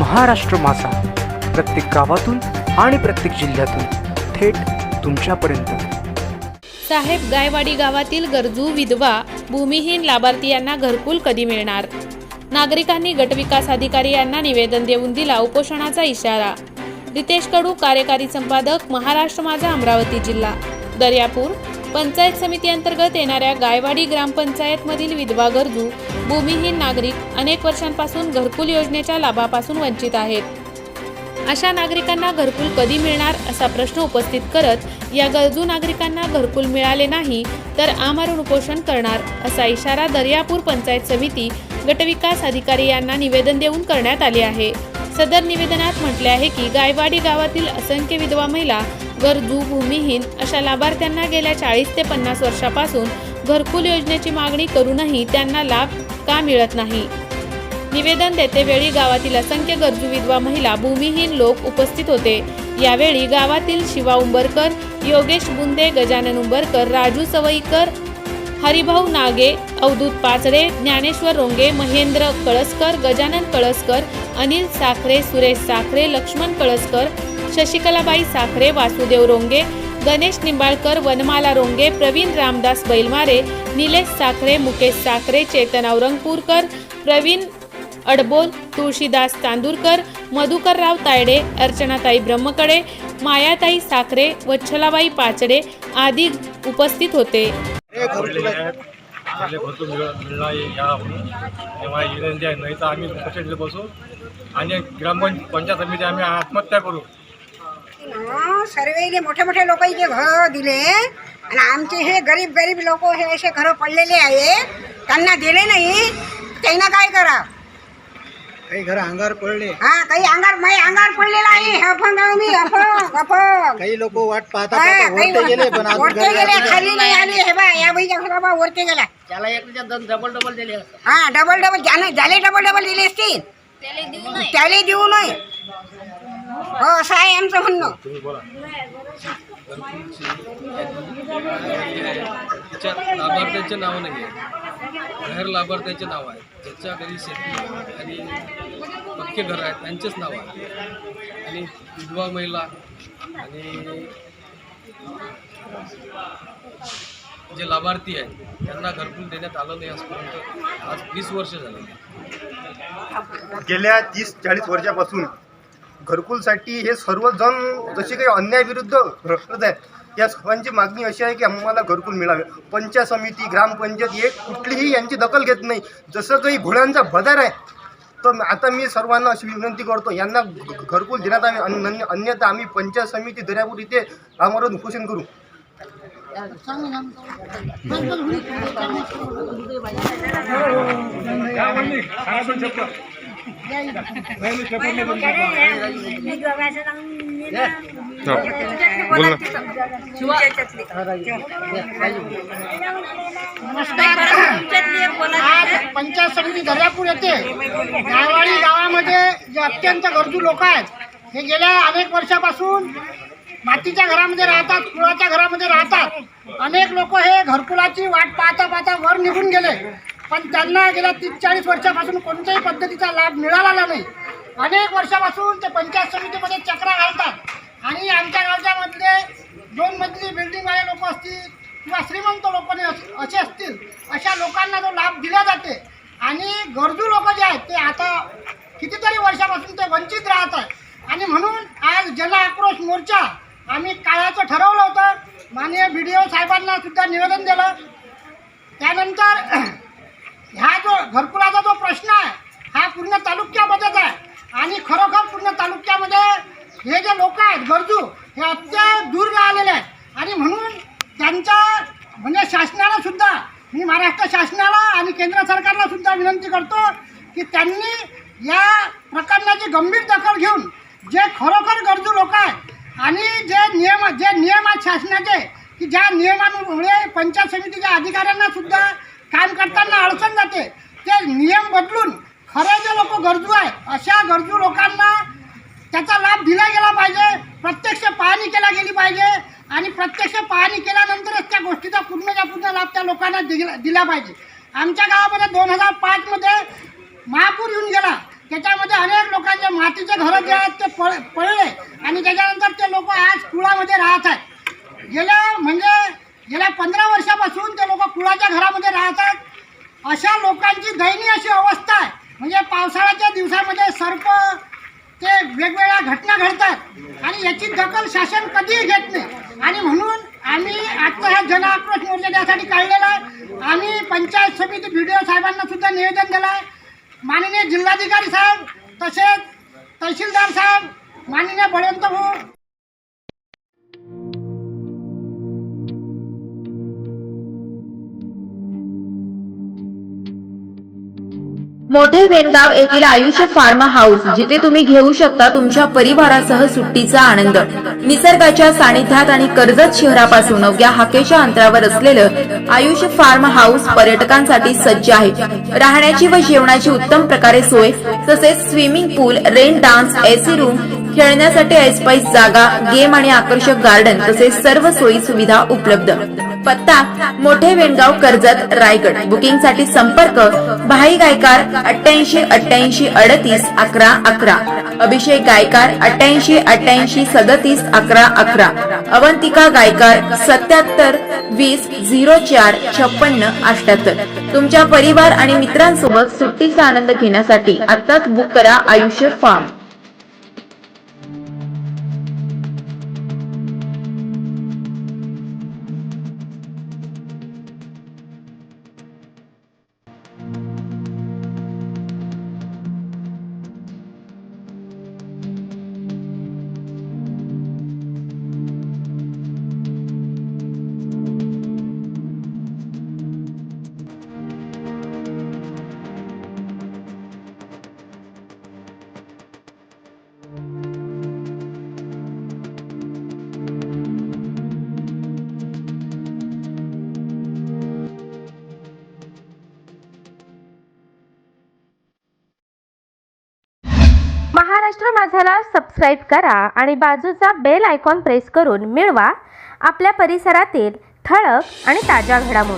महाराष्ट्र मासा प्रत्येक गावातून आणि प्रत्येक जिल्ह्यातून थेट तुमच्यापर्यंत। साहेब गायवाडी गावातील गरजू विधवा भूमिहीन लाभार्थी घरकुल कधी मिळणार? नागरिकांनी गटविकास अधिकारी यांना निवेदन देऊन दिला उपोषणाचा इशारा। रितेश कडू, कार्यकारी संपादक, महाराष्ट्र माझा, अमरावती जिल्हा। दर्यापूर पंचायत समिती अंतर्गत येणाऱ्या गायवाडी ग्रामपंचायत मधील विधवा गरजू भूमिहीन नागरिक अनेक वर्षांपासून घरकुल योजनेच्या लाभापासून वंचित आहेत। अशा नागरिकांना घरकुल कधी मिळणार असा प्रश्न उपस्थित करत या गरजू नागरिकांना घरकुल मिळाले नाही तर आमरण उपोषण करणार असा इशारा दर्यापूर पंचायत समिती गटविकास अधिकारी यांना निवेदन देऊन करण्यात आले आहे। सदर निवेदनात म्हटले आहे की गायवाडी गावातील असंख्य विधवा महिला गरजू भूमिहीन अशा लाभार्थ्यांना गेल्या 40 ते 50 वर्षापासून घरकुल योजनेची मागणी करूनही त्यांना लाभ का मिळत नाही। निवेदन देते वेळी गावातील असंख्य गरजू विधवा महिला भूमिहीन लोक उपस्थित होते। यावेळी गावातील शिवा उंबरकर, योगेश बुंदे, गजानन उंबरकर, राजू सवईकर, हरिभाऊ नागे, अवधूत पाचडे, ज्ञानेश्वर रोंगे, महेंद्र कळसकर, गजानन कळसकर, अनिल साखरे, सुरेश साखरे, लक्ष्मण कळसकर, शशिकलाबाई साखरे, वासुदेव रोंगे, गणेश निंबाळकर, वनमाला रोंगे, प्रवीण रामदास बैलमारे, निलेश साखरे, मुकेश साखरे, चेतन औरंगपूरकर, प्रवीण अडबोल, तुळशीदास तांदूरकर, मधुकरराव तायडे, अर्चनाताई ब्रह्मकडे, मायाताई साखरे, वच्छलाबाई पाचडे आदी उपस्थित होते। घरकुल मिळणार तेव्हा विनंती आहे, नाही तर आम्ही कसे बसू आणि ग्रामपंचायत समिती आम्ही आत्महत्या करू। सर्वेले मोठे मोठे लोकांचे घर दिले आणि आमचे हे गरीब लोक हे असे घर पडलेले आहे, त्यांना दिले नाही, त्यांना काय करा? काही घर अंगार पडले, काही अंगार पडलेला आहे। काही लोक वाट पाहता वरते गेले, पण वरते गेले, खाली नाही आले। हे बा या बाईच्या घरा वरते गेला, त्याला एक डबल दिले। डबल झाले, डबल दिले असतील, त्याला देऊ नये हो असं आहे आमचं म्हणणं। लाभार्थ्यांचे नाव नाही आहे, गैर लाभार्थ्यांचे नाव आहे, ज्याच्या घरी शेती आणि पक्के घर आहेत त्यांचेच नाव आहे आणि विधवा महिला आणि जे लाभार्थी आहेत त्यांना घरकुल देण्यात आलं नाही आजपर्यंत। आज 20 वर्ष झाले। गेल्या 30-40 वर्षापासून घरकुलसाठी हे सर्वजण जसे काही अन्यायाविरुद्ध लढत आहेत, या सर्वांची मागणी अशी आहे की आम्हाला घरकुल मिळावे। पंचायत समिती, ग्रामपंचायत हे कुठलीही यांची दखल घेत नाही, जसं काही घोड्यांचा बाजार आहे। तर आता मी सर्वांना अशी विनंती करतो, यांना घरकुल देण्यात यावे, अन्यथा आम्ही पंचायत समिती दर्यापूर इथे आमरण उपोषण करू। आज पंचायत समिती दर्यापूर येथे गायवाडी गावामध्ये जे अत्यंत गरजू लोक आहेत, हे गेल्या अनेक वर्षापासून मातीच्या घरामध्ये राहतात, कुळाच्या घरामध्ये राहतात। अनेक लोक हे घरकुलाची वाट पाहता पाहता वर निघून गेले, पण त्यांना गेल्या 30-40 वर्षापासून कोणत्याही पद्धतीचा लाभ मिळाला नाही। अनेक वर्षापासून ते पंचायत समितीमध्ये चक्रा घालतात आणि आमच्या गावच्या मधले 2 मजली बिल्डिंगवाले लोक असतील किंवा श्रीमंत लोक असे असतील, अशा लोकांना तो लाभ दिला जाते आणि गरजू लोक जे आहेत ते आता कितीतरी वर्षापासून ते वंचित राहत आहेत। आणि म्हणून आज जन आक्रोश मोर्चा आम्ही काढायचं ठरवलं होतं। माननीय BDO साहेबांना सुद्धा निवेदन दिलं। त्यानंतर ह्या जो घरकुलाचा जो प्रश्न आहे हा पूर्ण तालुक्यामध्येच आहे आणि खरोखर पूर्ण तालुक्यामध्ये हे जे लोक आहेत गरजू हे अत्यंत दूर राहिलेले आहेत आणि म्हणून त्यांच्या म्हणजे शासनाला सुद्धा, मी महाराष्ट्र शासनाला आणि केंद्र सरकारला सुद्धा विनंती करतो की त्यांनी या प्रकरणाची गंभीर दखल घेऊन जे खरोखर गरजू लोक आहेत आणि जे नियम आहेत शासनाचे, की ज्या नियमांमुळे पंचायत समितीच्या अधिकाऱ्यांना सुद्धा काम करताना अडचण जाते, ते नियम बदलून खरे जे लोक गरजू आहेत अशा गरजू लोकांना त्याचा लाभ दिला गेला पाहिजे। प्रत्यक्ष पाहणी केला गेली पाहिजे आणि प्रत्यक्ष पाहणी केल्यानंतरच त्या गोष्टीचा पूर्ण लाभ त्या लोकांना दिला पाहिजे। आमच्या गावामध्ये 2005 मध्ये महापूर येऊन गेला, त्याच्यामध्ये अनेक लोकांच्या माती पळले आणि त्याच्यानंतर ते लोक आज कुळामध्ये राहत आहेत. गेल्या 15 वर्षापासून ते लोक कुळाच्या घरामध्ये राहतात. अशा लोकांची दयनीय अशी अवस्था आहे. म्हणजे पावसाळ्याच्या दिवसामध्ये सर्प ते वेगवेगळ्या घटना घडतात आणि याची दखल शासन कधीही घेत नाही. आणि म्हणून आम्ही आजचा हा जन आक्रोश मोर्चा त्यासाठी काढलेला आहे. आम्ही पंचायत समिती BDO साहेबांना सुद्धा निवेदन दिलं आहे. माननीय जिल्हाधिकारी साहेब तसेच तहसीलदार साहेब, माननीय बळवंत भाऊ मोठे वेणगाव येथील आयुष्य फार्म हाऊस, जिथे तुम्ही घेऊ शकता तुमच्या परिवारासह सुट्टीचा आनंद. निसर्गाच्या सानिध्यात आणि कर्जत शहरापासून अवघ्या हाकेच्या अंतरावर असलेलं आयुष्य फार्म हाऊस पर्यटकांसाठी सज्ज आहे. राहण्याची व जेवणाची उत्तम प्रकारे सोय, तसेच स्विमिंग पूल, रेन डान्स, AC रूम, खेळण्यासाठी ऐसपैस जागा, गेम आणि आकर्षक गार्डन तसेच सर्व सोयी सुविधा उपलब्ध. पत्ता मोठे वेणगाव, कर्जत, रायगड. बुकिंगसाठी संपर्क भाई गायकार 88 88 38 11 11, अभिषेक गायकार 88 88 37 11 11, अवंतिका गायकार 77 20 04 56 78. तुमच्या परिवार आणि मित्रांसोबत सुट्टीचा आनंद घेण्यासाठी आताच बुक करा आयुष्य फार्म. महाराष्ट्र माझाला सबस्क्राईब करा आणि बाजूचा बेल आयकॉन प्रेस करून मिळवा आपल्या परिसरातील ठळक आणि ताज्या घडामोडी.